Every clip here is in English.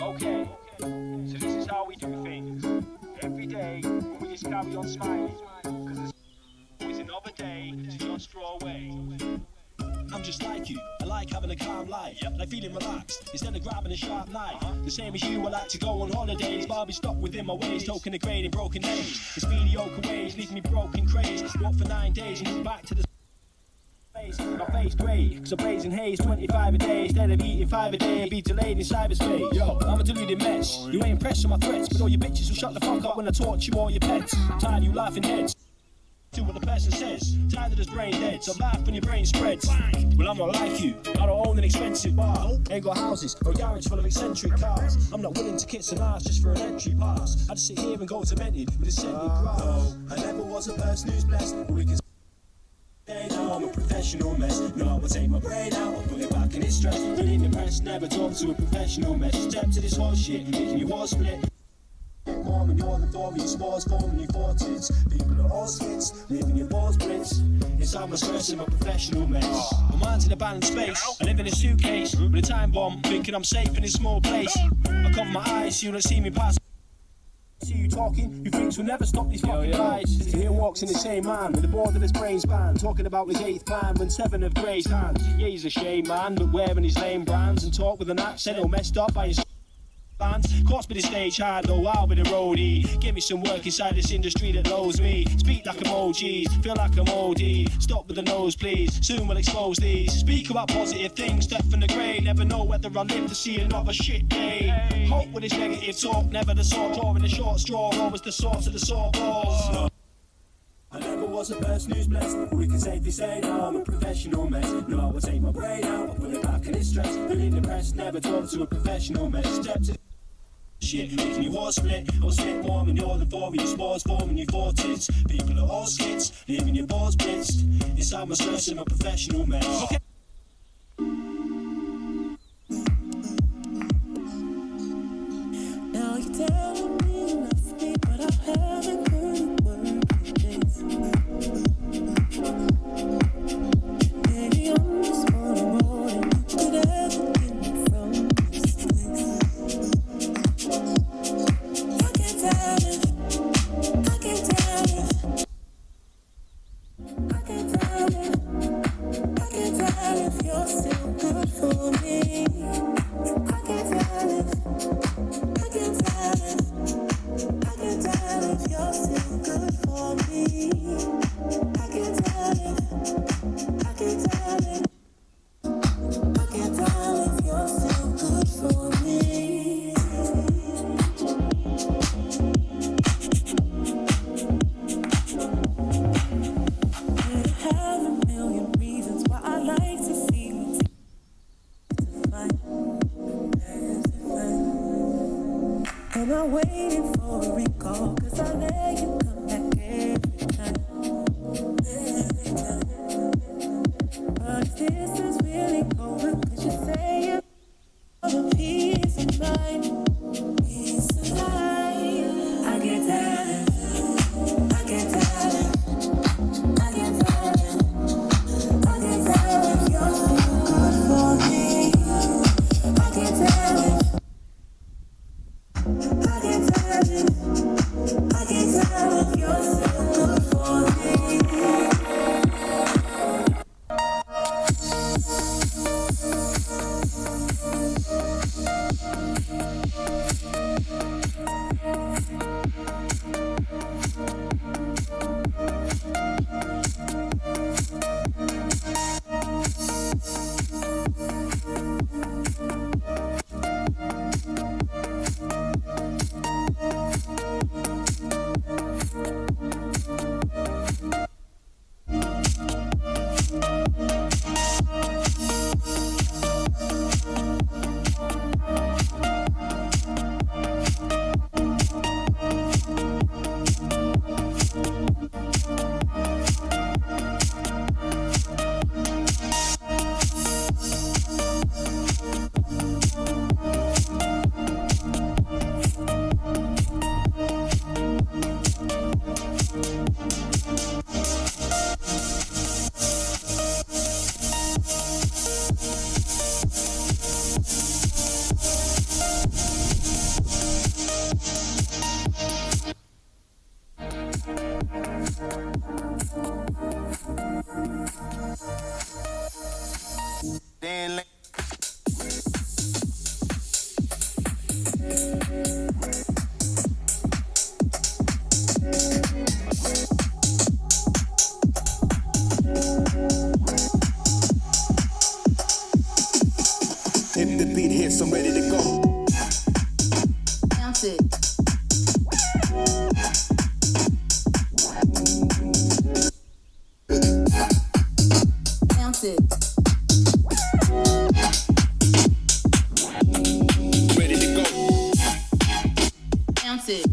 Okay, so this is how we do things. Every day, we just carry on smiling. Because there's always another day to just throw away. I'm just like you, I like having a calm life, like feeling relaxed, instead of grabbing a sharp knife. The same as you, I like to go on holidays, but I'll be stuck within my ways, token the grade in broken days. It's mediocre ways, leave me broken crazed. Walk for 9 days and move back to the face. My face grey, cause I'm blazing haze, 25 a day, instead of eating 5 a day and be delayed in cyberspace. Yo, I'm a deluded mess, you ain't impressed with my threats, but all your bitches will shut the fuck up when I torture you all your pets. I'm tired of you laughing heads. Do what the person says, tired of this brain dead, so laugh when your brain spreads. Well, I'm not like you, I don't own an expensive bar, ain't got houses or a garage full of eccentric cars. I'm not willing to kiss an ass just for an entry pass. I just sit here and go demented with a scented grass. No, I never was a person who's blessed, but we can say now I'm a professional mess. No, I will take my brain out, I'll put it back in its stress. Feeling depressed, never talk to a professional mess. Step to this horse shit, making you all split. Mom and you're the Dory, sports forming your fortunes. People are all skits, leaving your balls blitz. It's how much stress in my professional mess. My mind's in a balanced space, I live in a suitcase with a time bomb, thinking I'm safe in this small place. I cover my eyes so you don't see me pass. See you talking, you thinks will never stop these fucking lies. Here walks in the same man with a board of his brain span, talking about his 8th plan when 7 of Grey's hands. Yeah, he's a shame man, but wearing his lame brands and talk with an accent all messed up by his cost me the stage hard, though I'll be the roadie. Give me some work inside this industry that knows me. Speak like emojis, feel like I'm OD. Stop with the nose please, soon we'll expose these. Speak about positive things, step from the grey. Never know whether I'll live to see another shit day. Hope with this negative talk, never the sort drawing the short straw. Always the source of the sore balls. I never was a person who's blessed, but we can safely say now I'm a professional mess. No, I will take my brain out, I'll put it back in its stress. Feeling depressed, never talk to a professional mess. Step to shit, making you all split. I'll split more when you're the 4 of your sports forming your 40s. People are all skits, leaving your balls blitzed. It's how my stress in my professional mess. Okay. Now you're telling me you love me, but I haven't heard a word in days. Maybe I'm just on a road and you could ever get me from this place. I can't tell if you're still good for me. I can't tell if you're still good for me. I can't tell if you're still good for me. I have a million reasons why I like to see you fight. Am I waiting for a recall? Cause I let you come back every time. But if this is really over, could you say it for a peace of mind? Peace of mind. I can't tell it. I can't tell it. I can't tell it. I can't tell if you're still good for me. I can't tell it. I can't tell it. I can't tell if you're still good for me. If the beat hits, I'm ready to go. Bounce it. Bounce it. Ready to go. Bounce it.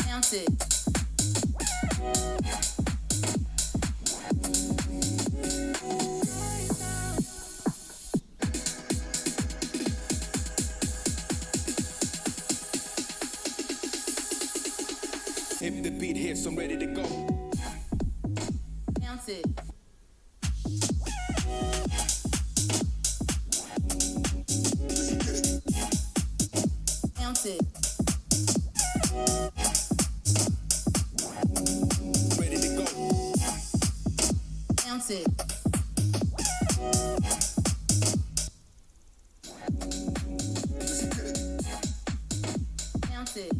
Bounce it. If the beat hits, I'm ready to go. Bounce it. Bounce it. Ready to go. Bounce it. Bounce it.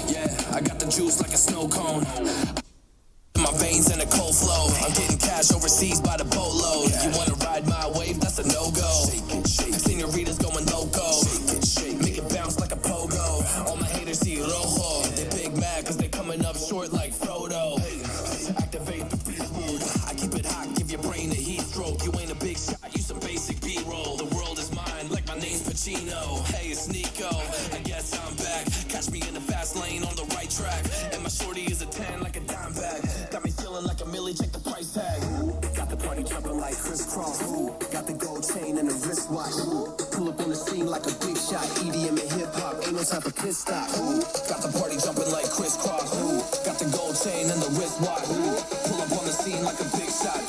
Yeah, I got the juice like a snow cone. My veins in a cold flow. I'm getting cash overseas by the boatload. You wanna ride my wave? That's a no-go. Senoritas going loco. Make it bounce like a pogo. All my haters see rojo. They big mad cause they coming up short like Frodo. Activate the beast mode. I keep it hot, give your brain a heat stroke. You ain't a big shot, you some basic B-roll. The world is mine like my name's Pacino. Hey, it's Nico. I guess I'm back. Catch me in the fast lane on the right track. And my shorty is a 10 like a dime bag. Got me feeling like a millie, check the price tag. Got the party jumping like crisscross. Got the gold chain and the wristwatch. Pull up on the scene like a big shot. EDM and hip hop, ain't no time for pit stop. Got the party jumping like crisscross. Got the gold chain and the wristwatch. Pull up on the scene like a big shot.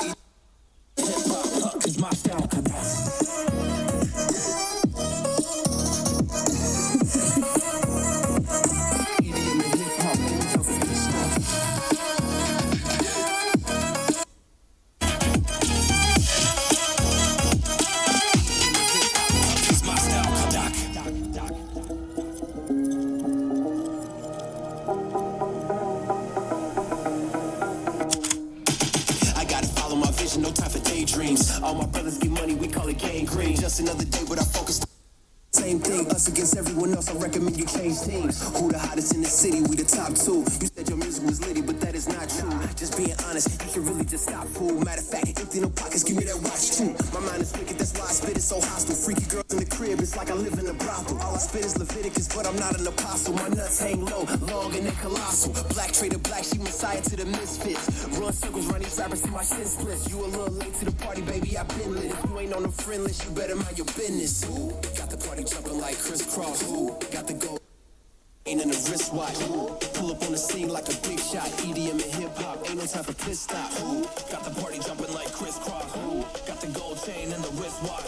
Hip hop is my style. EDM and hip hop, ain't no time for pit stop. It's my style. I gotta follow my vision, no time for daydreams. All my brothers get money, we call it gang green. Just another day without focus. Same thing, us against everyone else. I recommend you change teams. Who the hottest in the city? We the top two. You said your music was litty, but that is not true. Just being honest, you should really just stop, fool. Matter of fact, empty no pockets, give me that watch too. My mind is wicked, that's why I spit it so hostile. Freaky girls in the crib, it's like I live in a brothel. All I spit is Leviticus, but I'm not an apostle. My nuts hang low, long and they colossal. Black trader black, she messiah to the misfits. Run circles, run these rappers to my shin splits. You a little late to the party, baby, I been lit. If you ain't on the friend list, you better mind your business. Got the party jumping like crisscross. Got the gold ain't in the wristwatch. Pull up on the scene like a big shot. EDM and hip hop, ain't no time for pit stop. Got the party jumping like crisscross. Got the gold chain and the wristwatch.